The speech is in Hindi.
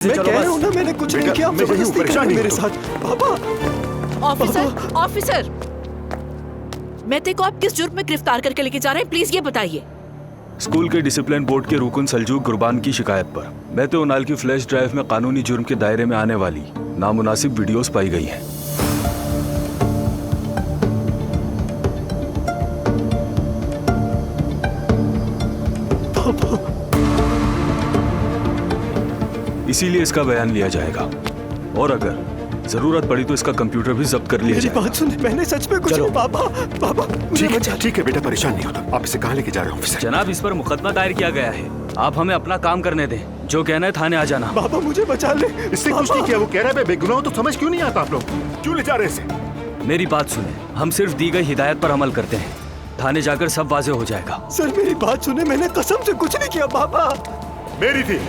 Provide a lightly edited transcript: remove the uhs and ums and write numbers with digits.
मैं कह रहा हूँ ना, मैंने कुछ नहीं किया। जबरदस्ती कर रहे हैं मेरे साथ। पापा। ऑफिसर, ऑफिसर, मैं तेरे को आप किस जुर्म में गिरफ्तार करके लेके जा रहे हैं, प्लीज ये बताइए। स्कूल के डिसिप्लिन बोर्ड के रुकन सलजूक गुरबान की शिकायत पर मैं तो उनाल की फ्लैश ड्राइव में कानूनी जुर्म के दायरे में आने वाली नामुनासिब वीडियोस पाई गई हैं। इसीलिए इसका बयान लिया जाएगा और अगर जरूरत पड़ी तो इसका कंप्यूटर भी जब्त कर लिया जाएगा। मेरी बात सुन, मैंने सच में कुछ नहीं। पापा, पापा, ठीक है बेटा, परेशान नहीं होता। आप इसे कहाँ लेके जा रहे हो ऑफिसर? जनाब, इस पर मुकदमा दायर किया गया है। आप हमें अपना काम करने दें। जो कहना है थाने आ जाना। पापा मुझे बचा ले। इससे कुछ नहीं किया। वो कह रहा है मैं बेगुनाह, तो समझ क्यों नहीं आता आप लोग? क्यों ले जा रहे इसे? मेरी बात सुने, हम सिर्फ दी गई हिदायत पर अमल करते हैं। थाने जाकर सब वाजे हो जाएगा। सर मेरी बात सुने, मैंने कसम से कुछ नहीं किया। पापा मेरी थी,